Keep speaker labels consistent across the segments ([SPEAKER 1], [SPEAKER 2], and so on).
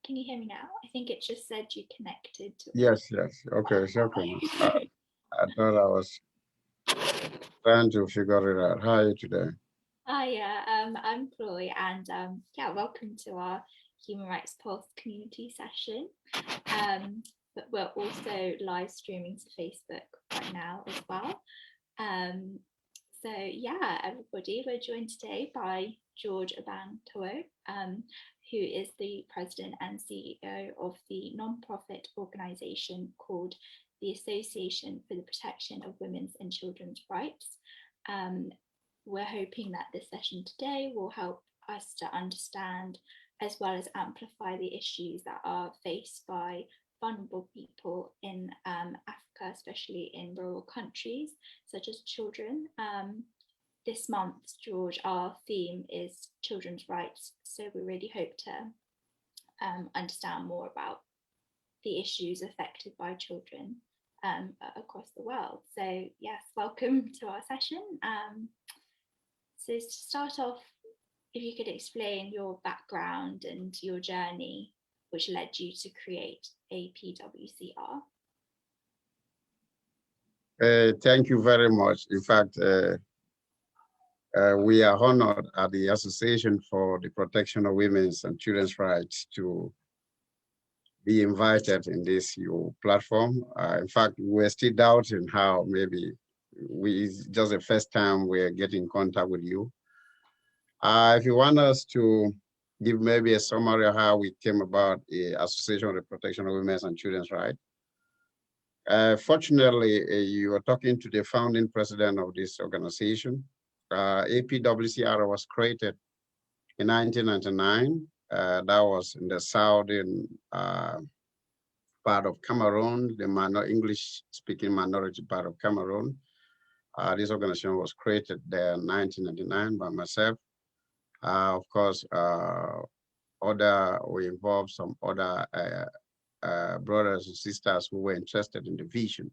[SPEAKER 1] Can you hear me now? I think it just said you connected to.
[SPEAKER 2] Yes, yes. Okay, it's okay. I thought I was trying to figure it out. How are you today?
[SPEAKER 1] Yeah, I'm Chloe, and yeah, welcome to our Human Rights Pulse community session. But we're also live streaming to Facebook right now as well. Um, so yeah, everybody, we're joined today by George Abang Tawoh, who is the president and CEO of the non-profit organisation called the Association for the Protection of Women's and Children's Rights. We're hoping that this session today will help us to understand as well as amplify the issues that are faced by vulnerable people in Africa, especially in rural countries, such as children. This month, George, our theme is children's rights, so we really hope to understand more about the issues affected by children across the world. So yes, welcome to our session. So to start off, if you could explain your background and your journey, which led you to create APWCR.
[SPEAKER 2] Thank you very much. In fact, we are honored at the Association for the Protection of Women's and Children's Rights to be invited in this platform. In fact, we're still doubting how maybe it's just the first time we're getting in contact with you. If you want us to give maybe a summary of how we came about the Association for the Protection of Women's and Children's Rights. Fortunately, you are talking to the founding president of this organization. APWCR was created in 1999. That was in the southern part of Cameroon, the English-speaking minority part of Cameroon. This organization was created there in 1999 by myself. Of course, we involved some other brothers and sisters who were interested in the vision.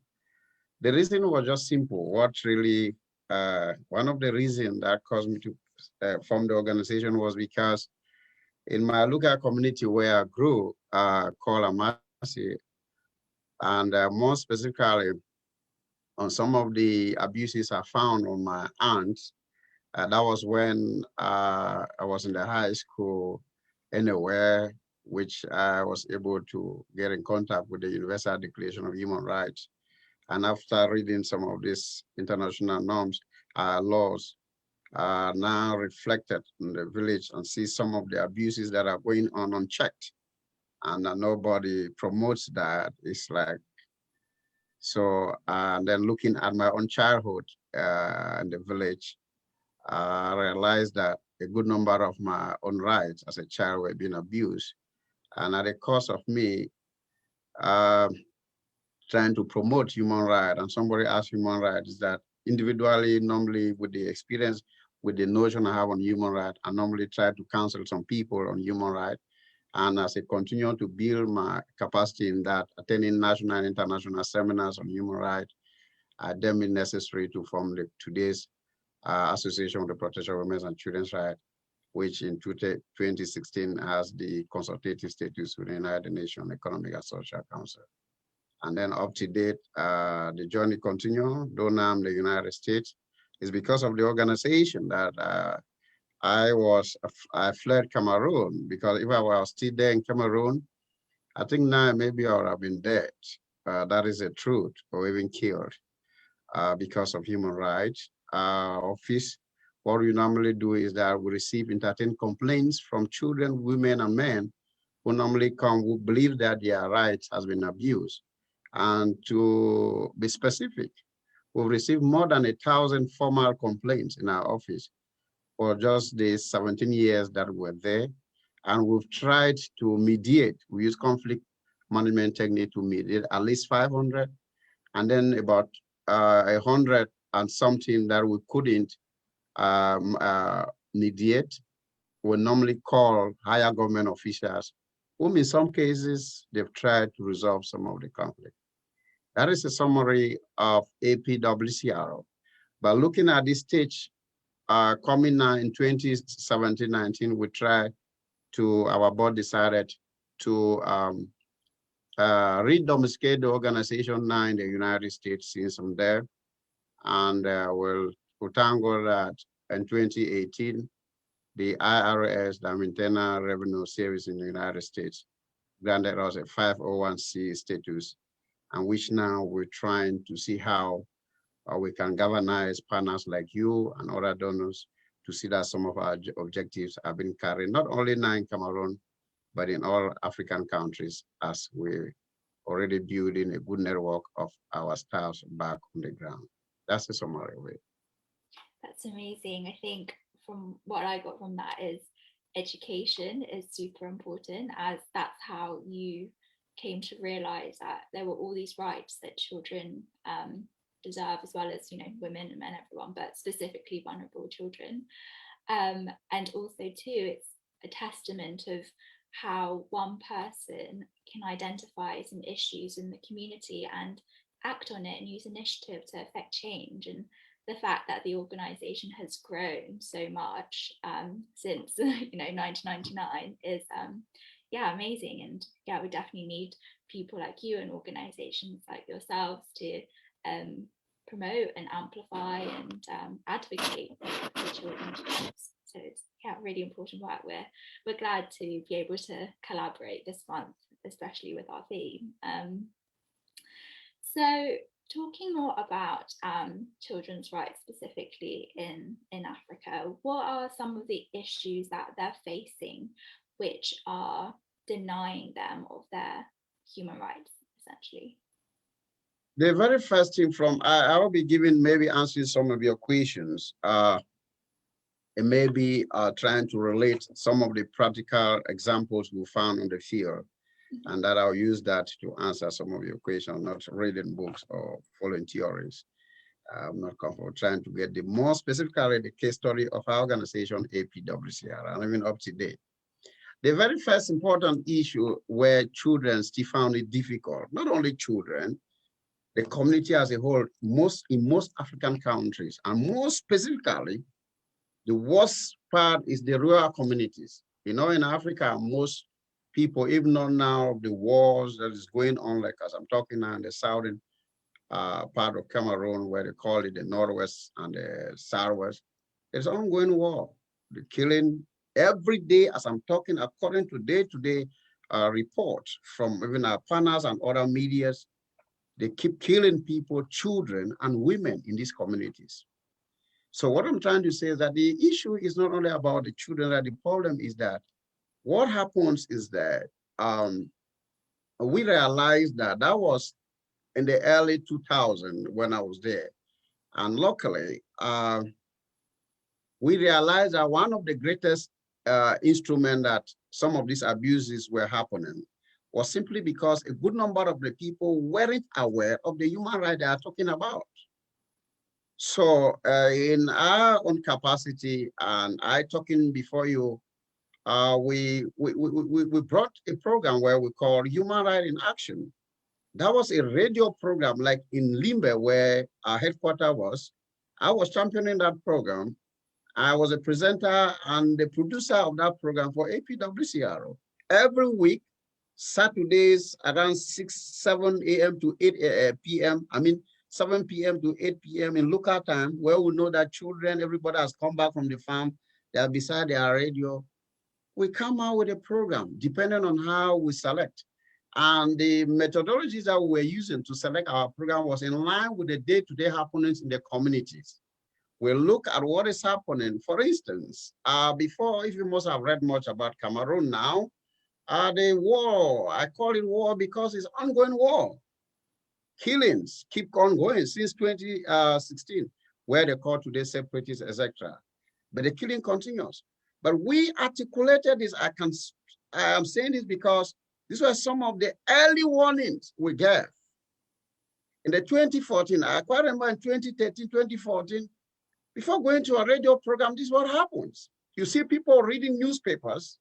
[SPEAKER 2] The reason was just simple. What really, one of the reasons that caused me to form the organization was because in my local community where I grew, called Amasi, and more specifically, on some of the abuses I found on my aunts, that was when I was in the high school anywhere, which I was able to get in contact with the Universal Declaration of Human Rights. And after reading some of these international norms, laws, now reflected in the village and see some of the abuses that are going on unchecked. And nobody promotes that. It's like, so then looking at my own childhood in the village, I realized that a good number of my own rights as a child were being abused. And at the cost of me trying to promote human rights, and somebody asked human rights, is that individually, normally with the experience, with the notion I have on human rights, I normally try to counsel some people on human rights. And as I continue to build my capacity in that, attending national and international seminars on human rights, I deemed it necessary to form today's Association for the Protection of Women's and Children's Rights, which in 2016 has the consultative status with the United Nations Economic and Social Council. And then up to date, the journey continues, though now I'm in the United States. It's because of the organization that I fled Cameroon, because if I was still there in Cameroon, I think now maybe I would have been dead. That is the truth, or even killed because of human rights. Office, what we normally do is that we receive entertained complaints from children, women, and men who normally come, who believe that their rights has been abused. And to be specific, we've received more than 1,000 formal complaints in our office for just the 17 years that we're there. And we've tried to mediate. We use conflict management technique to mediate at least 500, and then about 100 and something that we couldn't mediate. We normally call higher government officials, whom in some cases, they've tried to resolve some of the conflict. That is a summary of APWCR. But looking at this stage, coming now in 2017-19, our board decided to re-domesticate the organization now in the United States since I'm there. And we'll thank God that in 2018, the IRS, the Internal Revenue Service in the United States, granted us a 501c status, and which now we're trying to see how we can galvanize partners like you and other donors to see that some of our objectives have been carried, not only now in Cameroon, but in all African countries, as we're already building a good network of our staffs back on the ground. That's the summary of it.
[SPEAKER 1] That's amazing. I think from what I got from that is education is super important, as that's how you came to realize that there were all these rights that children deserve, as well as, you know, women and men, everyone, but specifically vulnerable children. And also too, it's a testament of how one person can identify some issues in the community and act on it and use initiative to affect change. And the fact that the organization has grown so much since 1999 is amazing. And we definitely need people like you and organizations like yourselves to promote and amplify and advocate for children's rights. So it's really important work. We're glad to be able to collaborate this month, especially with our theme. So talking more about children's rights specifically in Africa, what are some of the issues that they're facing which are denying them of their human rights, essentially?
[SPEAKER 2] The very first thing I will be giving, maybe answering some of your questions, and maybe trying to relate some of the practical examples we found on the field. And that I'll use that to answer some of your questions, not reading books or following theories. I'm not comfortable trying to get the more specifically the case story of our organization, APWCR, and even up to date. The very first important issue where children still found it difficult, not only children, the community as a whole, in most African countries, and more specifically, the worst part is the rural communities. You know, in Africa, most people, even though now the wars that is going on, like as I'm talking now in the southern part of Cameroon, where they call it the Northwest and the Southwest, there's ongoing war. The killing every day as I'm talking, according to day-to-day reports from even our partners and other medias, they keep killing people, children and women in these communities. So what I'm trying to say is that the issue is not only about the children, that the problem is that what happens is that we realized that was in the early 2000s when I was there. And luckily, we realized that one of the greatest instruments that some of these abuses were happening was simply because a good number of the people weren't aware of the human rights they are talking about. So in our own capacity, and I talking before you, we brought a program where we call Human Rights in Action. That was a radio program like in Limbe, where our headquarters was. I was championing that program. I was a presenter and the producer of that program for APWCR. Every week, Saturdays around 7 a.m. to 8 p.m. 7 p.m. to 8 p.m. in local time, where we know that children, everybody has come back from the farm, they are beside their radio. We come out with a program depending on how we select. And the methodologies that we were using to select our program was in line with the day-to-day happenings in the communities. We look at what is happening. For instance, before, if you must have read much about Cameroon now, the war, I call it war because it's ongoing war. Killings keep on going since 2016, where they call today separatists, etc. But the killing continues. But we articulated this. I am saying this because these were some of the early warnings we gave. In the 2014, I quite remember in 2013, 2014, before going to a radio program, this is what happens. You see people reading newspapers,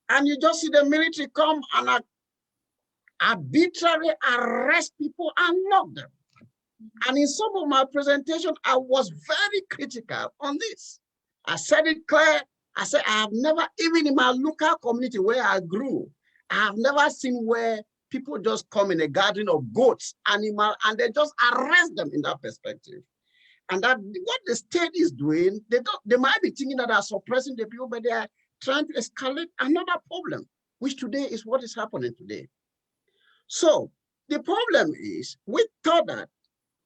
[SPEAKER 2] and you just see the military come and arbitrarily arrest people and lock them. And in some of my presentations, I was very critical on this. I said it clear. I said, I have never, even in my local community where I grew, I have never seen where people just come in a garden of goats, animal, and they just arrest them in that perspective. And that what the state is doing, they might be thinking that they are suppressing the people, but they are trying to escalate another problem, which today is what is happening today. So the problem is, we thought that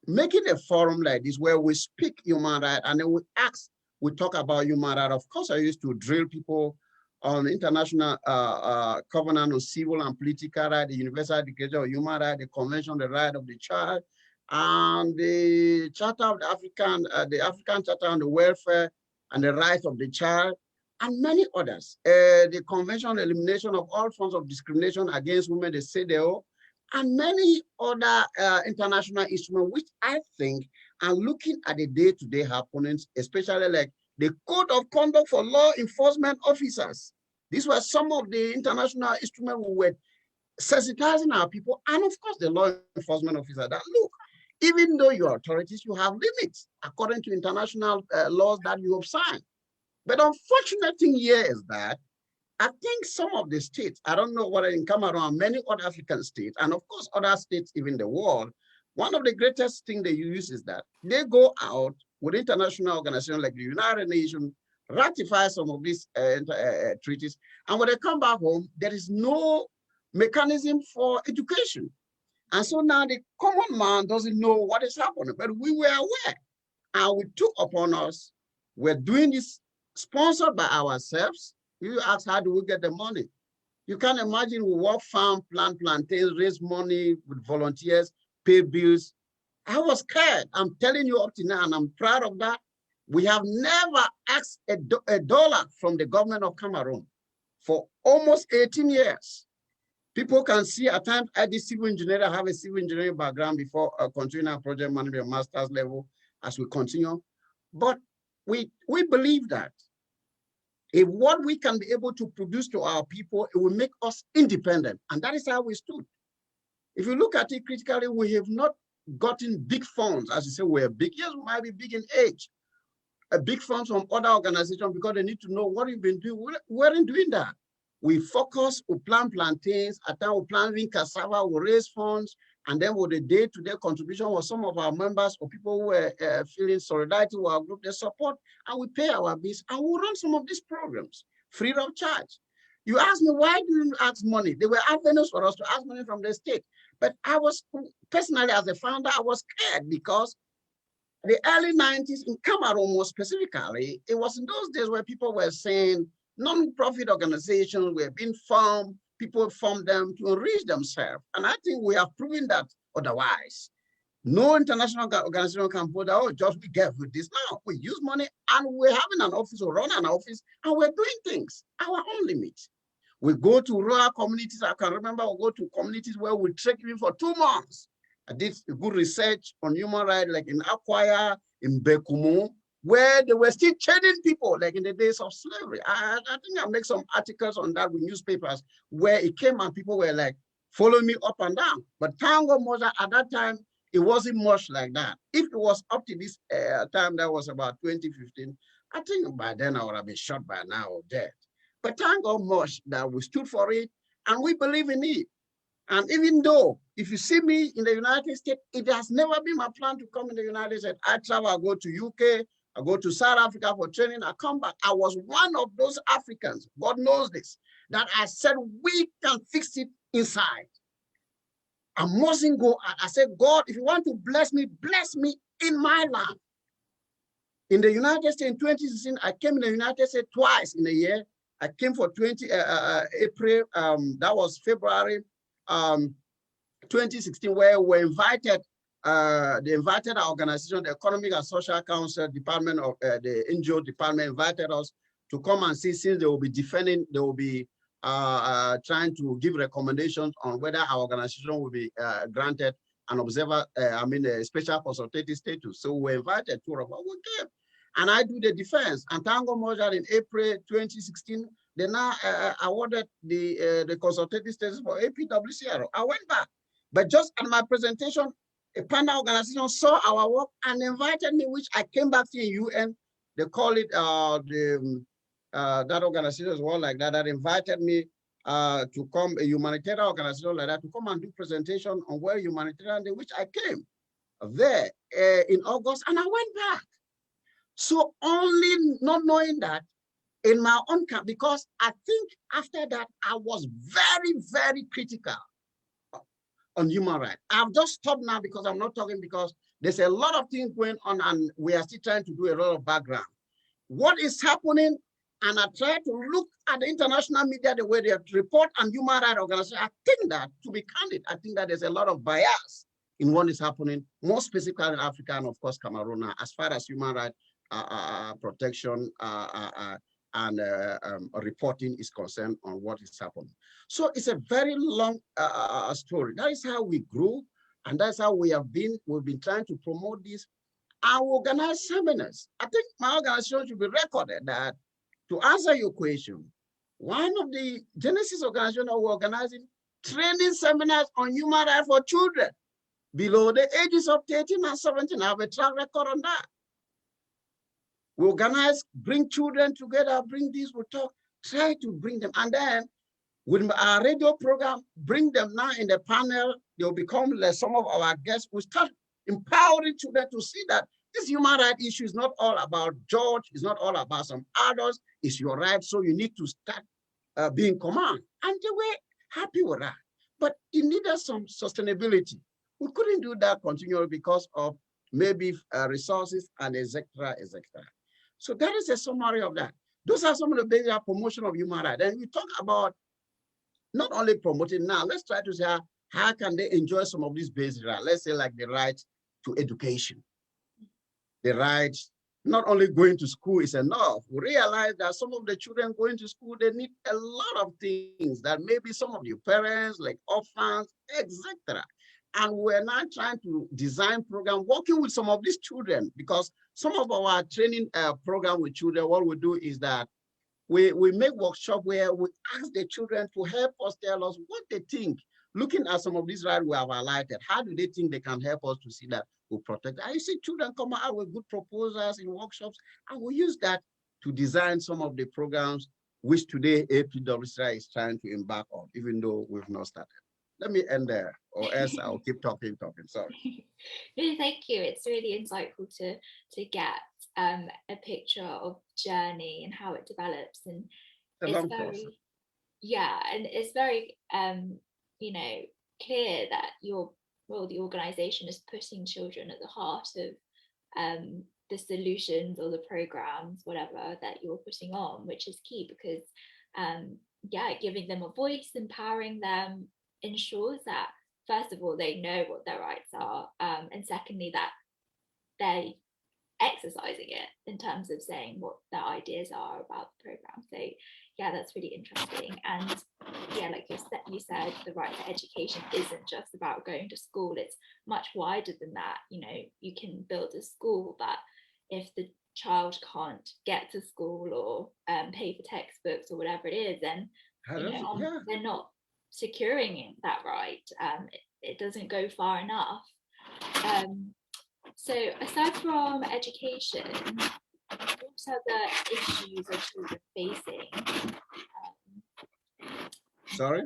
[SPEAKER 2] making a forum like this where we speak human rights and then we talk about human rights. Of course, I used to drill people on international covenant on civil and political rights, the Universal Declaration of Human Rights, the Convention on the Right of the Child, and the Charter of the African Charter on the Welfare and the Rights of the Child, and many others. The Convention on Elimination of All Forms of Discrimination Against Women, the CEDAW, and many other international instruments, which I think are looking at the day-to-day happenings, especially like the Code of Conduct for Law Enforcement Officers. These were some of the international instruments we were sensitizing our people, and of course the law enforcement officer that, look, even though you're authorities, you have limits according to international laws that you have signed. But unfortunate thing here is that I think some of the states, I don't know whether in Cameroon, many other African states, and of course other states even the world, one of the greatest things they use is that they go out with international organizations like the United Nations, ratify some of these treaties, and when they come back home, there is no mechanism for education. And so now the common man doesn't know what is happening, but we were aware, and we took upon us, we're doing this sponsored by ourselves. You ask, how do we get the money? You can imagine we work farm, plant plantains, raise money with volunteers, pay bills. I was scared. I'm telling you up to now, and I'm proud of that. We have never asked a dollar from the government of Cameroon for almost 18 years. People can see at times I did civil engineering. I have a civil engineering background before continuing our project management master's level as we continue. But we believe that if what we can be able to produce to our people, it will make us independent. And that is how we stood. If you look at it critically, we have not gotten big funds. As you say, we're big. Yes, we might be big in age. A big funds from other organizations because they need to know what we've been doing. We weren't doing that. We focus, we plant plantains, at times we plant cassava, we raise funds, and then with the day-to-day contribution with some of our members or people who were feeling solidarity with our group, they support, and we pay our bills, and we run some of these programs free of charge. You ask me, why do you ask money? There were avenues for us to ask money from the state. But I was, personally, as a founder, I was scared because the early 90s in Cameroon, more specifically, it was in those days where people were saying non-profit organizations were being formed, people formed them to enrich themselves. And I think we have proven that otherwise. No international organization can put out, oh, just be careful with this. Now we use money and we're having an office or run an office and we're doing things, our own limits. We go to rural communities. I can remember we go to communities where we trek even for 2 months. I did good research on human rights, like in Akwaya, in Bekumu, where they were still trading people, like in the days of slavery. I think I make some articles on that with newspapers, where it came and people were like, following me up and down. But Tango Moja, at that time, it wasn't much like that. If it was up to this time, that was about 2015, I think by then I would have been shot by now or dead. But thank God much that we stood for it and we believe in it. And even though, if you see me in the United States, it has never been my plan to come in the United States. I travel, I go to UK, I go to South Africa for training, I come back. I was one of those Africans, God knows this, that I said, we can fix it inside. I mustn't go out. I said, God, if you want to bless me in my land. In the United States in 2016, I came in the United States twice in a year. I came for April, that was February 2016, where we invited, they invited our organization, the Economic and Social Council Department of the NGO department invited us to come and see, since they will be defending, they will be trying to give recommendations on whether our organization will be granted an observer, a special consultative status. So we invited 2 of us, we came. And I do the defense. And Tango Moja in April 2016, they now awarded the consultative status for APWCR. I went back. But just at my presentation, a partner organization saw our work and invited me, which I came back to the UN. They call it that organization as well, like that, that invited me to come, a humanitarian organization like that, to come and do presentation on World Humanitarian Day, which I came there in August, and I went back. So only not knowing that in my own camp, because I think after that, I was very, very critical on human rights. I've just stopped now because I'm not talking, because there's a lot of things going on and we are still trying to do a lot of background. What is happening, and I try to look at the international media, the way they report on human rights organizations, I think that, to be candid, I think that there's a lot of bias in what is happening, more specifically in Africa and of course Cameroon, as far as human rights protection and reporting is concerned on what is happening. So it's a very long story. That is how we grew, and that's how we've been trying to promote this. I organize seminars. I think my organization should be recorded that, to answer your question, one of the Genesis organizations we're organizing training seminars on human rights for children below the ages of 13 and 17. I have a track record on that. We organize, bring children together, bring this, we talk, try to bring them. And then with our radio program, bring them now in the panel. They'll become like some of our guests. We start empowering children to see that this human rights issue is not all about George, it's not all about some others, it's your right. So you need to start being command. And they were happy with that. But it needed some sustainability. We couldn't do that continually because of maybe resources and et cetera, et cetera. So that is a summary of that. Those are some of the basic promotion of human rights. And we talk about not only promoting now, let's try to say how can they enjoy some of these basic rights? Let's say like the right to education. The right, not only going to school is enough. We realize that some of the children going to school, they need a lot of things that maybe some of your parents, like orphans, etc. And we're now trying to design program working with some of these children, because some of our training program with children, what we do is that we make workshop where we ask the children to help us tell us what they think. Looking at some of these rights we have highlighted, how do they think they can help us to see that we protect? I see children come out with good proposals in workshops, and we use that to design some of the programs which today APWCR is trying to embark on, even though we've not started. Let me end there, or else I'll keep talking. Sorry.
[SPEAKER 1] No, thank you. It's really insightful to get a picture of journey and how it develops, and it's very, yeah, and it's very you know, clear that the organization is putting children at the heart of the solutions or the programs, whatever that you're putting on, which is key, because yeah, giving them a voice, empowering them, ensures that first of all they know what their rights are, and secondly that they're exercising it in terms of saying what their ideas are about the program. So yeah, that's really interesting. And yeah, like you said, the right to education isn't just about going to school, it's much wider than that. You know, you can build a school, but if the child can't get to school or pay for textbooks or whatever it is, then they're not securing that right. It doesn't go far enough. So aside from education, what other issues are children facing?
[SPEAKER 2] Sorry?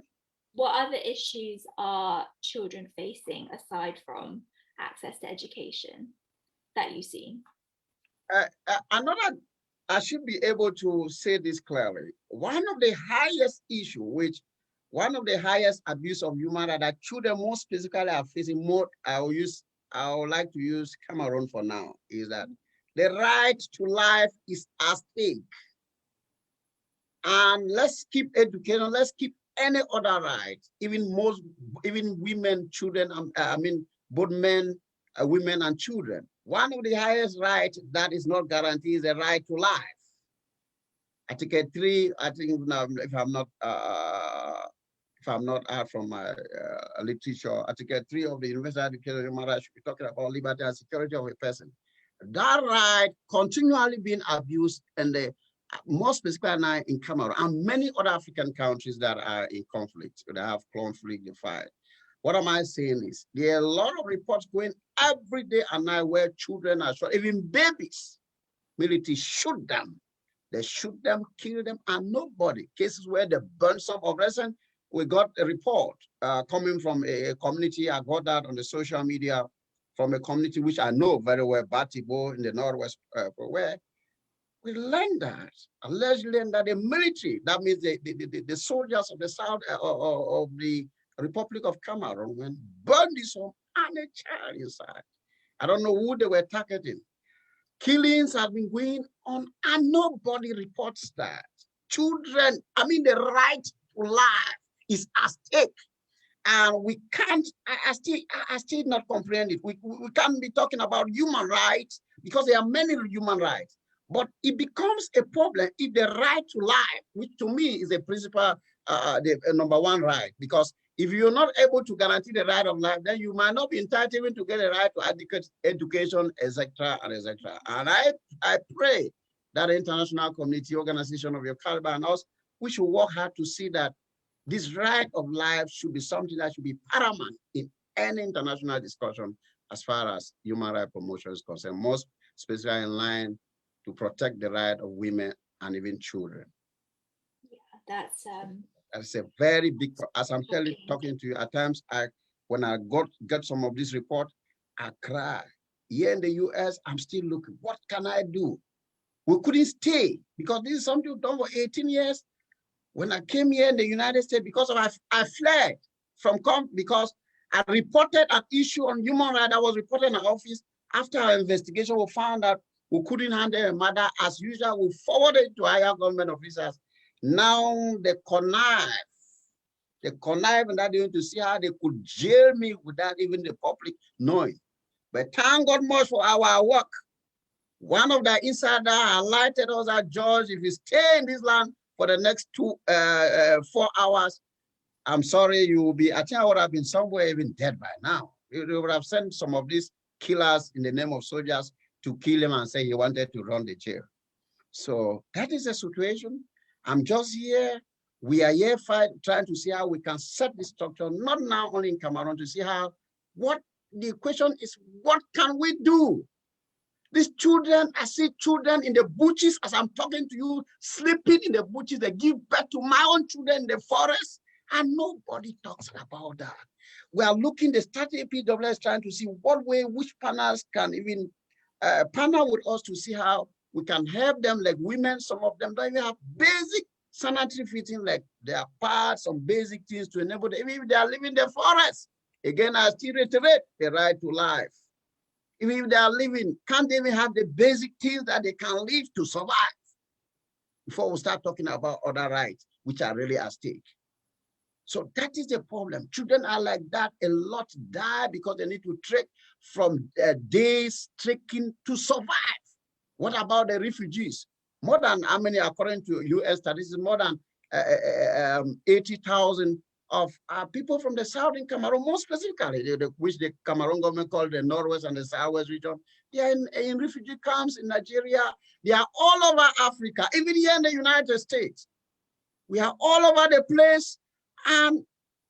[SPEAKER 1] What other issues are children facing aside from access to education that you see?
[SPEAKER 2] I should be able to say this clearly. One of the highest issues, one of the highest abuse of human rights that children most specifically are facing, more, I would like to use Cameroon for now, is that the right to life is at stake. And let's keep education, let's keep any other right, even women, children, both men, women and children. One of the highest rights that is not guaranteed is the right to life. Article 3, I think now, if I'm not out from my literature, Article 3 of the Universal Declaration of Human Rights should be talking about liberty and security of a person. That right continually being abused, and more specifically now in Cameroon and many other African countries that are in conflict, that have conflict, they fight. What am I saying is, there are a lot of reports going every day and night where children are shot, even babies, military shoot them They shoot them, kill them, and nobody. Cases where they burn some of recent, we got a report coming from a community. I got that on the social media from a community which I know very well, Batibo in the Northwest, where we learned that, allegedly, that the military, that means the soldiers of the south of the Republic of Cameroon, when burned this home and a child inside. I don't know who they were targeting. Killings have been going on and nobody reports that. Children, I mean, the right to life is at stake. And we can't, I still not comprehend it. We can't be talking about human rights because there are many human rights. But it becomes a problem if the right to life, which to me is a principle, the number one right, because if you're not able to guarantee the right of life, then you might not be entitled even to get a right to adequate education, etc., and etc. And I pray that the international community, organization of your caliber, and us, we should work hard to see that this right of life should be something that should be paramount in any international discussion as far as human rights promotion is concerned, most specifically in line to protect the right of women and even children.
[SPEAKER 1] Yeah,
[SPEAKER 2] that's a very big, as I'm talking to you, at times when I get some of this report, I cry. Here in the US, I'm still looking, what can I do? We couldn't stay because this is something we've done for 18 years. When I came here in the United States, because I fled because I reported an issue on human rights that was reported in our office. After our investigation, we found that we couldn't handle a matter as usual. We forwarded it to higher government officers. Now they connive and that they want to see how they could jail me without even the public knowing. But thank God much for our work. One of the insiders highlighted us as judge, if you stay in this land for the next 4 hours, I'm sorry, you will be, I think I would have been somewhere even dead by now. You would have sent some of these killers in the name of soldiers to kill him and say he wanted to run the jail. So that is the situation. I'm just here. We are here trying to see how we can set the structure, not now only in Cameroon, to see how, the question is, what can we do? These children, I see children in the bushes as I'm talking to you, sleeping in the bushes. They give birth to my own children in the forest, and nobody talks about that. We are looking, the starting APWCR is trying to see what way, which panels can even partner with us to see how we can help them, like women. Some of them don't even have basic sanitary fitting, like their parts, some basic things to enable them, even if they are living in the forest. Again, I still reiterate the right to life. Even if they are living, can't they even have the basic things that they can live to survive before we start talking about other rights, which are really at stake? So that is the problem. Children are like that. A lot die because they need to trek from days trekking to survive. What about the refugees? More than how many, according to US statistics, more than 80,000 of people from the south in Cameroon, more specifically, which the Cameroon government called the Northwest and the Southwest region. They are in refugee camps in Nigeria. They are all over Africa, even here in the United States. We are all over the place. And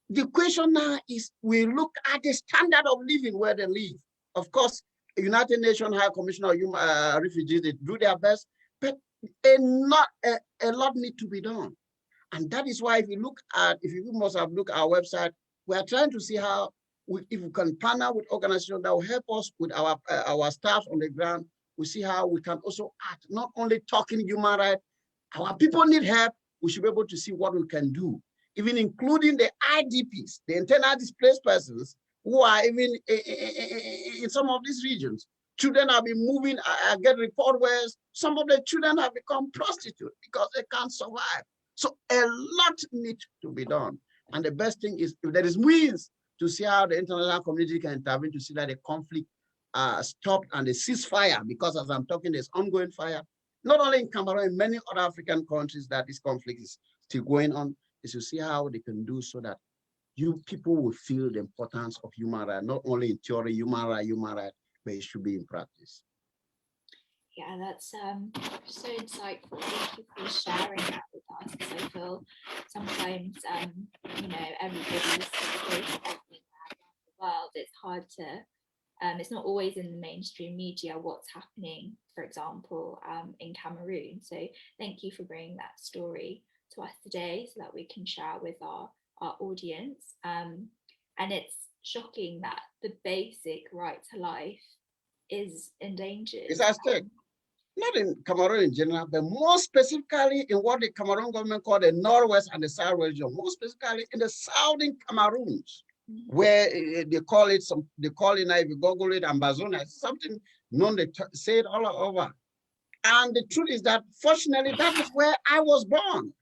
[SPEAKER 2] the question now is, we look at the standard of living where they live. Of course, the United Nations High Commissioner of Human Refugees, they do their best, but a lot need to be done. And that is why if you must have looked at our website, we are trying to see how, if we can partner with organizations that will help us with our staff on the ground, we see how we can also act, not only talking human rights. Our people need help. We should be able to see what we can do, even including the IDPs, the internal displaced persons who are even in some of these regions. Children have been moving. I get report where some of the children have become prostitutes because they can't survive. So a lot needs to be done. And the best thing is, if there is means to see how the international community can intervene to see that the conflict stopped and the ceasefire, because as I'm talking, there's ongoing fire, not only in Cameroon, in many other African countries that this conflict is still going on, is to see how they can do so that people will feel the importance of human rights, not only in theory, human rights, but it should be in practice.
[SPEAKER 1] Yeah, that's so insightful. Thank you for sharing that with us. Because I feel sometimes, everybody's situated everywhere around the world. It's hard to it's not always in the mainstream media what's happening, for example, in Cameroon. So thank you for bringing that story to us today so that we can share with our audience. And it's shocking that the basic right to life is endangered.
[SPEAKER 2] It's at stake. Not in Cameroon in general, but more specifically in what the Cameroon government called the Northwest and the Southwest region, more specifically in the southern Cameroons, where they call it now, if you Google it, Ambazona, something known, they say it all over. And the truth is that, fortunately, that is where I was born.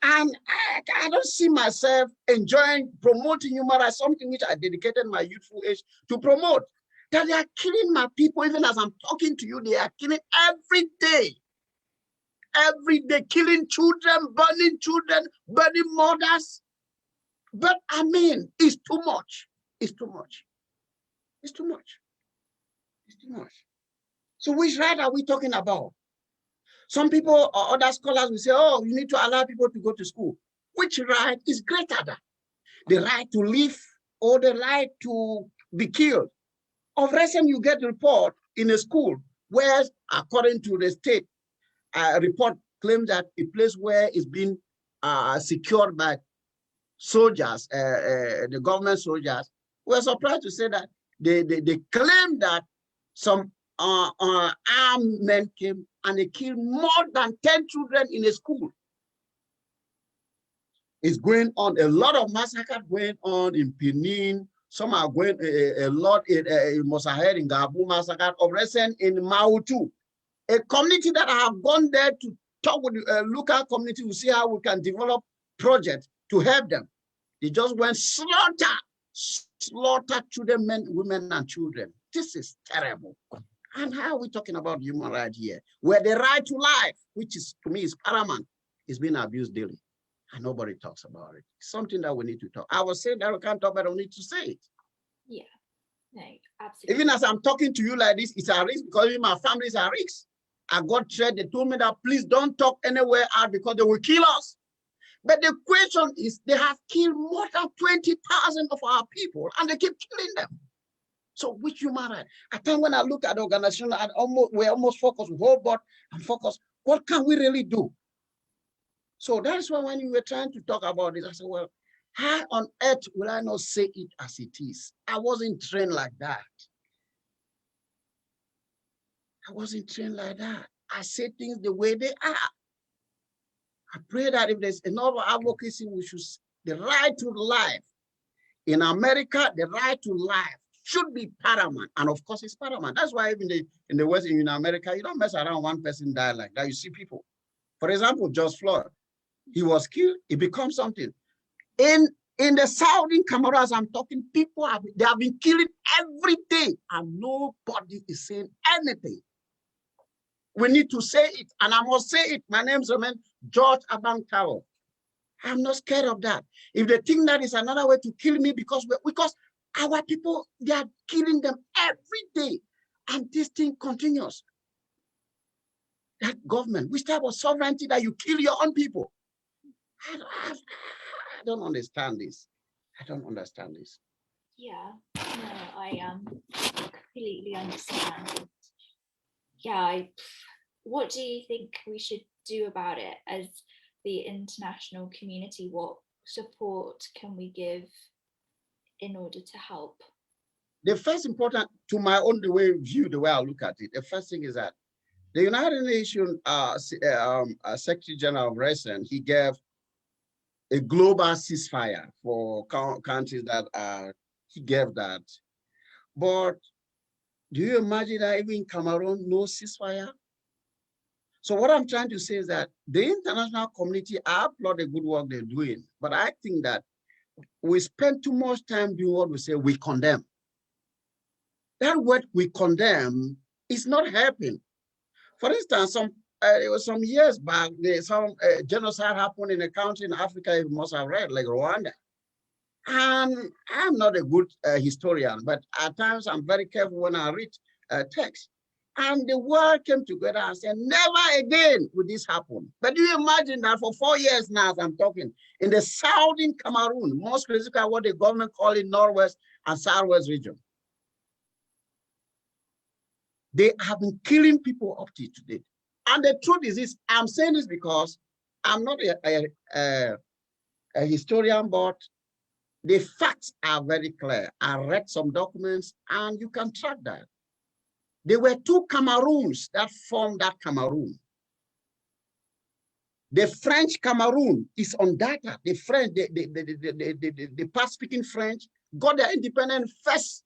[SPEAKER 2] And I don't see myself enjoying promoting human rights, something which I dedicated my youthful age to promote. That they are killing my people, even as I'm talking to you, they are killing every day, killing children, burning mothers. But I mean, it's too much. It's too much. It's too much. It's too much. So which right are we talking about? Some people or other scholars will say, oh, you need to allow people to go to school. Which right is greater than the right to live or the right to be killed? Of recent, you get a report in a school where, according to the state, report claims that a place where it's been secured by soldiers, the government soldiers, were surprised to say that they claim that some armed men came and they killed more than 10 children in a school. It's going on, a lot of massacres going on in Benin. Some are going a lot in Mosahed, in Gabu massacre, of recent in Mautu. A community that I have gone there to talk with the local community to see how we can develop projects to help them. They just went slaughter children, men, women, and children. This is terrible. And how are we talking about human rights here? Where the right to life, which is, to me, is paramount, is being abused daily. And nobody talks about it. It's something that we need to talk. I was saying that we can't talk, but I don't need to say it.
[SPEAKER 1] Yeah, no, absolutely.
[SPEAKER 2] Even as I'm talking to you like this, it's a risk because even my family is a risk. I got threat. They told me that please don't talk anywhere out because they will kill us. But the question is, they have killed more than 20,000 of our people, and they keep killing them. So which human right? At times when I look at the organization, we're almost focused, whole board and focused. What can we really do? So that's why when you were trying to talk about this, I said, well, how on earth will I not say it as it is? I wasn't trained like that. I wasn't trained like that. I say things the way they are. I pray that if there's another advocacy, we should, the right to life. In America, the right to life should be paramount. And of course, it's paramount. That's why even in the West, in America, you don't mess around, one person die like that. You see people. For example, George Floyd. He was killed, it becomes something. In the southern Cameroon, as I'm talking, people have been killing every day, and nobody is saying anything. We need to say it, and I must say it. My name's George Abang Tawoh. I'm not scared of that. If they think that is another way to kill me because our people, they are killing them every day, and this thing continues. That government, which type of sovereignty that you kill your own people? I don't understand this. I don't understand this.
[SPEAKER 1] Yeah, no, I completely understand. Yeah, what do you think we should do about it as the international community? What support can we give in order to help?
[SPEAKER 2] The first important, to my own view, the way I look at it, the first thing is that the United Nations Secretary General of Recent, he gave a global ceasefire for countries that he gave that. But do you imagine that even Cameroon, no ceasefire? So what I'm trying to say is that the international community, I applaud the good work they're doing, but I think that we spend too much time doing what we say, we condemn. That word we condemn is not helping. For instance, it was some years back, some genocide happened in a country in Africa you must have read, like Rwanda. And I'm not a good historian, but at times I'm very careful when I read text. And the world came together and said, never again would this happen. But do you imagine that for 4 years now, as I'm talking, in the southern Cameroon, most specifically what the government call it Northwest and Southwest region, They have been killing people up to today. And the truth is this, I'm saying this because I'm not a historian, but the facts are very clear. I read some documents and you can track that. There were two Cameroons that formed that Cameroon. The French Cameroon is on data. The French, the part-speaking French got their independence 1st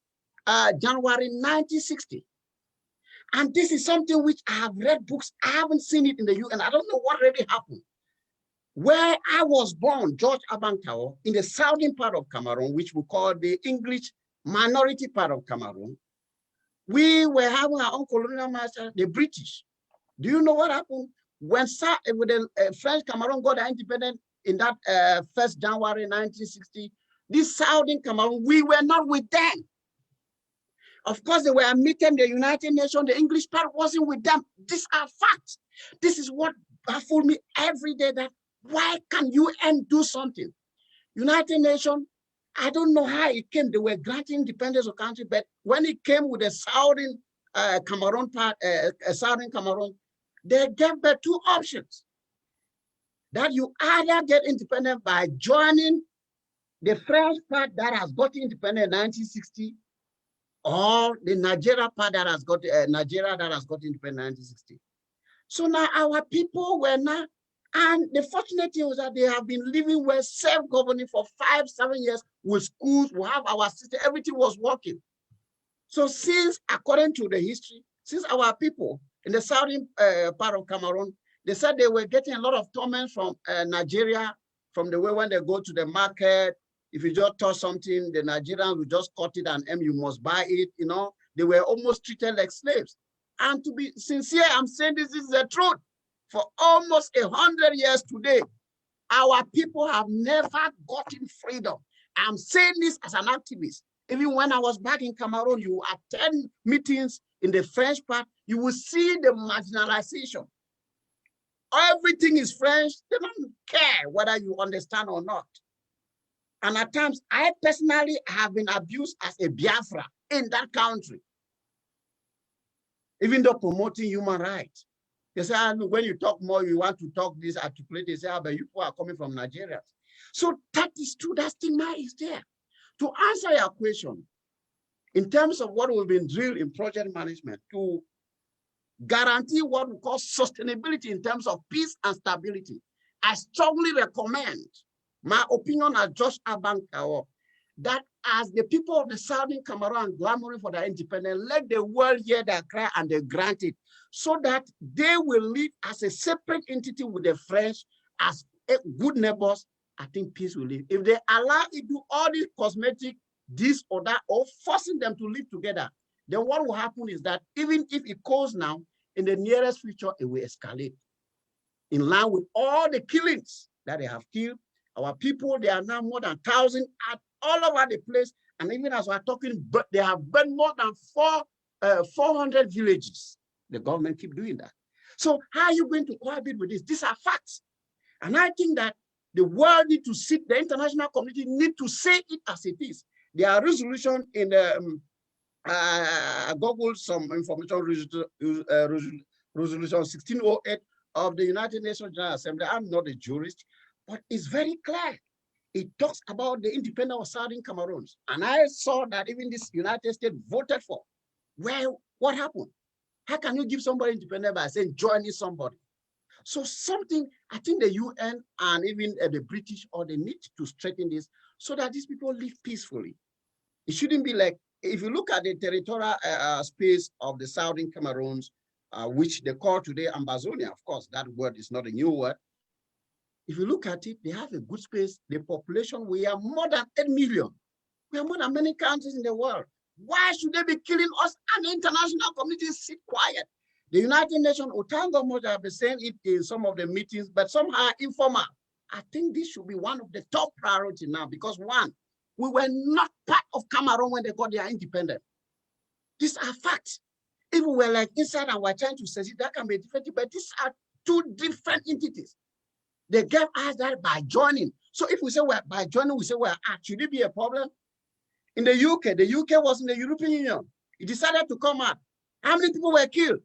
[SPEAKER 2] January 1960. And this is something which I have read books. I haven't seen it in the UN. I don't know what really happened. Where I was born, George Abang Tawoh, in the southern part of Cameroon, which we call the English minority part of Cameroon, we were having our own colonial master, the British. Do you know what happened? When the French Cameroon got their independence in that 1st January 1960, this southern Cameroon, we were not with them. Of course, they were meeting the United Nations, the English part wasn't with them. These are facts. This is what baffles me every day, that why can UN do something? United Nations, I don't know how it came. They were granting independence of country, but when it came with the southern Cameroon part, southern Cameroon, they gave the two options. That you either get independent by joining the French part that has got independence in 1960, or the Nigeria part that has got Nigeria that has got independence in 1960. So now our people were now, and the fortunate thing was that they have been living well, self-governing for 5-7 years with schools, we have our system, everything was working. So since, according to the history, since our people in the southern part of Cameroon, they said they were getting a lot of torment from Nigeria, from the way when they go to the market, if you just touch something, the Nigerians will just cut it and you must buy it, you know. They were almost treated like slaves. And to be sincere, I'm saying this is the truth. For almost 100 years today, our people have never gotten freedom. I'm saying this as an activist. Even when I was back in Cameroon, you attend meetings in the French part, you will see the marginalization. Everything is French. They don't care whether you understand or not. And at times, I personally have been abused as a Biafra in that country, even though promoting human rights. They say, when you talk more, you want to talk this, articulate, they say, but you people are coming from Nigeria. So that is true, that stigma is there. To answer your question, in terms of what we've been drilled in project management, to guarantee what we call sustainability in terms of peace and stability, I strongly recommend, my opinion as Josh Abang Tawoh, that as the people of the southern Cameroon clamoring for their independence, let the world hear their cry and they grant it, so that they will live as a separate entity with the French as good neighbors. I think peace will live. If they allow it to do all these cosmetic, this or that, or forcing them to live together, then what will happen is that even if it goes now, in the nearest future, it will escalate. In line with all the killings that they have killed, our people, they are now more than 1,000 all over the place. And even as we're talking, but they have burned more than 400 villages. The government keep doing that. So how are you going to cohabit with this? These are facts. And I think that the world need to sit, the international community need to say it as it is. There are resolutions in the, I Googled some information, resolution 1608 of the United Nations General Assembly. I'm not a jurist, but it's very clear. It talks about the independence of Southern Cameroons. And I saw that even this United States voted for. Well, what happened? How can you give somebody independence by saying joining somebody? So something, I think the UN and even the British, or they need to straighten this so that these people live peacefully. It shouldn't be like, if you look at the territorial space of the Southern Cameroons, which they call today Ambazonia, of course, that word is not a new word. If you look at it, they have a good space. The population, we are more than 8 million. We are more than many countries in the world. Why should they be killing us and the international community sit quiet? The United Nations, Otango Moja have been saying it in some of the meetings, but somehow informal. I think this should be one of the top priority now, because one, we were not part of Cameroon when they got their independence. These are facts. If we were like inside and we're trying to say that can be different, but these are two different entities. They gave us that by joining. So if we say we're by joining, we say, well, should it be a problem? In the UK was in the European Union. It decided to come out. How many people were killed?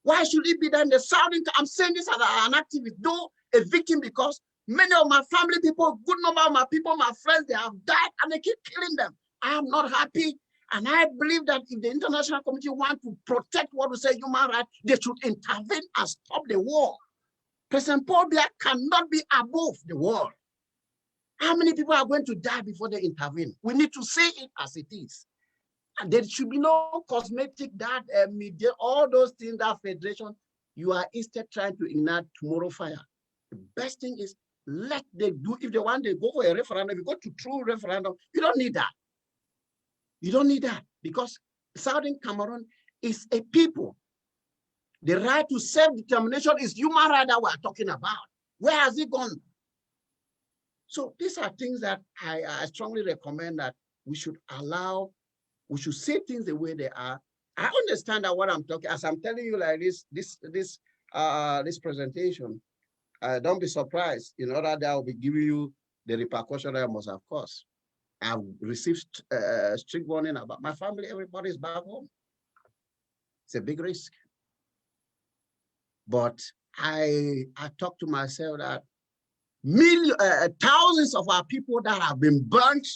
[SPEAKER 2] Why should it be done? The Southern, I'm saying this as an activist, though a victim, because many of my family people, good number of my people, my friends, they have died and they keep killing them. I am not happy. And I believe that if the international community want to protect what we say human rights, they should intervene and stop the war. President Paul Biya cannot be above the war. How many people are going to die before they intervene? We need to say it as it is. And there should be no cosmetic, that media, all those things, that federation, you are instead trying to ignite tomorrow fire. The best thing is let them do, if they want to go for a referendum, if you go to true referendum, you don't need that. You don't need that because Southern Cameroon is a people. The right to self-determination is human right that we're talking about. Where has it gone? So these are things that I strongly recommend that we should allow, we should say things the way they are. I understand that what I'm talking, as I'm telling you like this presentation, don't be surprised. In order that I will be giving you the repercussion that I must have caused. I've received strict warning about my family. Everybody's back home. It's a big risk. But I talk to myself that thousands of our people that have been burnt,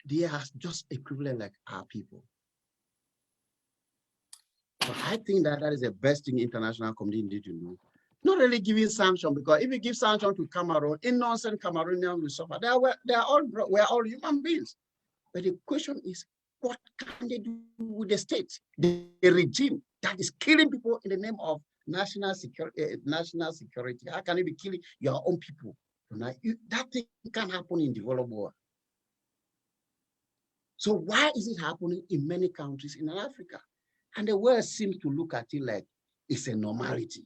[SPEAKER 2] they are just equivalent like our people. So I think that that is the best thing international community need to know. Not really giving sanction, because if you give sanction to Cameroon, innocent Cameroonians will suffer. We're all human beings. But the question is, what can they do with the state, the regime that is killing people in the name of national security? How can you be killing your own people? That thing can happen in developed world. So why is it happening in many countries in Africa? And the world seems to look at it like it's a normality.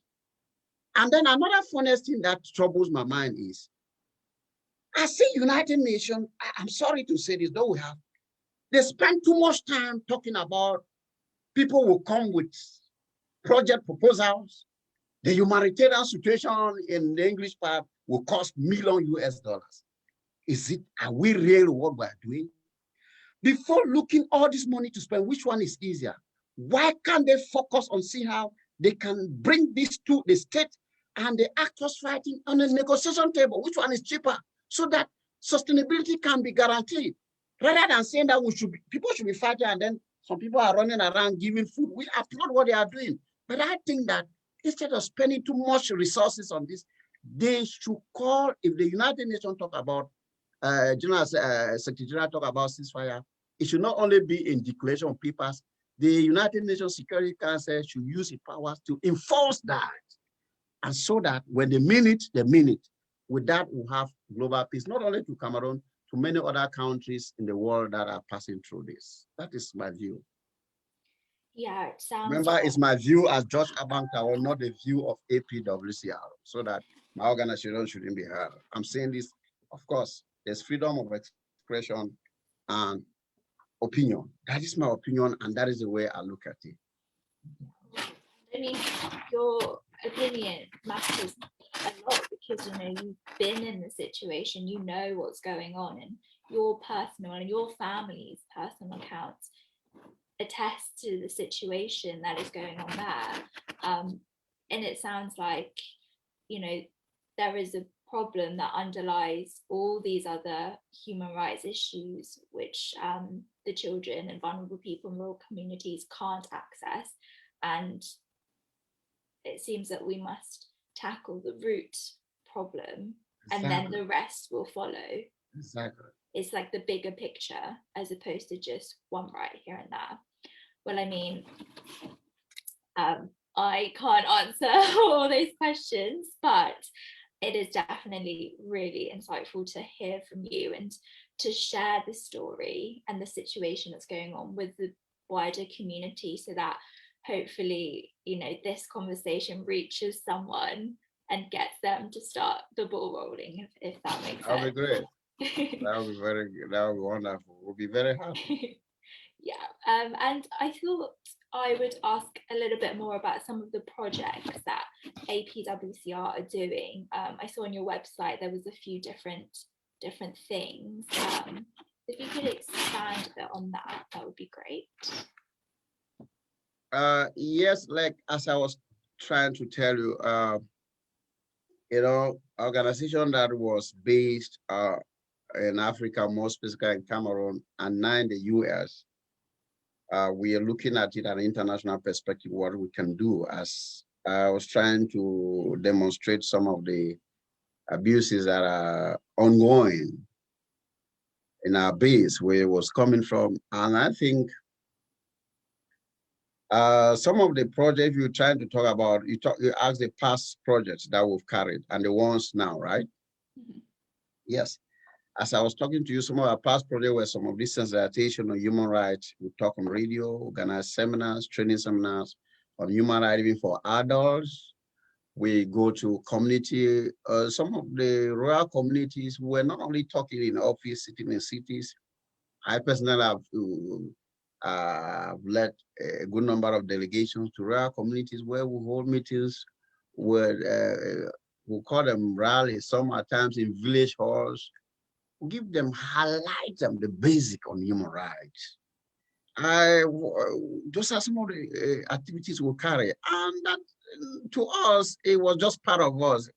[SPEAKER 2] And then another funniest thing that troubles my mind is, I see United Nations, I'm sorry to say this, though they spend too much time talking about people will come with project proposals. The humanitarian situation in the English part will cost million US dollars. Are we real what we're doing? Before looking all this money to spend, which one is easier? Why can't they focus on see how they can bring this to the state and the actors fighting on a negotiation table? Which one is cheaper? So that sustainability can be guaranteed. Rather than saying that people should be fighting and then some people are running around giving food. We applaud what they are doing. But I think that instead of spending too much resources on this, they should call, if the United Nations talk about, General Secretary General talk about ceasefire, it should not only be in declaration of papers, the United Nations Security Council should use its powers to enforce that. And so that when they mean it, they mean it. With that, we'll have global peace, not only to Cameroon, to many other countries in the world that are passing through this. That is my view.
[SPEAKER 1] Yeah, it sounds.
[SPEAKER 2] Remember, it's my view as Judge Abang Tawoh, not the view of APWCR, so that my organization shouldn't be heard. I'm saying this, of course, there's freedom of expression and opinion. That is my opinion, and that is the way I look at it.
[SPEAKER 1] I mean, your opinion matters a lot because, you've been in the situation, you know what's going on, and your personal and your family's personal accounts attest to the situation that is going on there. And it sounds like, there is a problem that underlies all these other human rights issues, which the children and vulnerable people in rural communities can't access. And it seems that we must tackle the root problem, and then the rest will follow.
[SPEAKER 2] Exactly.
[SPEAKER 1] It's like the bigger picture as opposed to just one right here and there. Well, I mean, I can't answer all those questions, but it is definitely really insightful to hear from you and to share the story and the situation that's going on with the wider community, so that hopefully, this conversation reaches someone and gets them to start the ball rolling, if that makes sense.
[SPEAKER 2] That would be great. That would be very good. That would be wonderful. We'll be very happy.
[SPEAKER 1] Yeah, and I thought I would ask a little bit more about some of the projects that APWCR are doing. I saw on your website there was a few different things. If you could expand a bit on that, that would be great.
[SPEAKER 2] Yes, like as I was trying to tell you, organization that was based in Africa, more specifically in Cameroon, and now in the US. We are looking at it at an international perspective, what we can do, as I was trying to demonstrate some of the abuses that are ongoing in our base, where it was coming from. And I think some of the projects you're trying to talk about, you ask the past projects that we've carried and the ones now, right?
[SPEAKER 1] Mhm.
[SPEAKER 2] Yes. As I was talking to you, some of our past projects were some of this sensitization on human rights. We talk on radio, organize seminars, training seminars on human rights, even for adults. We go to community, some of the rural communities, we're not only talking in office, sitting in cities. I personally have led a good number of delegations to rural communities where we hold meetings, where we call them rallies, some at times in village halls, give them, highlight them the basic on human rights. Those are some of the activities we carry, and that to us it was just part of us.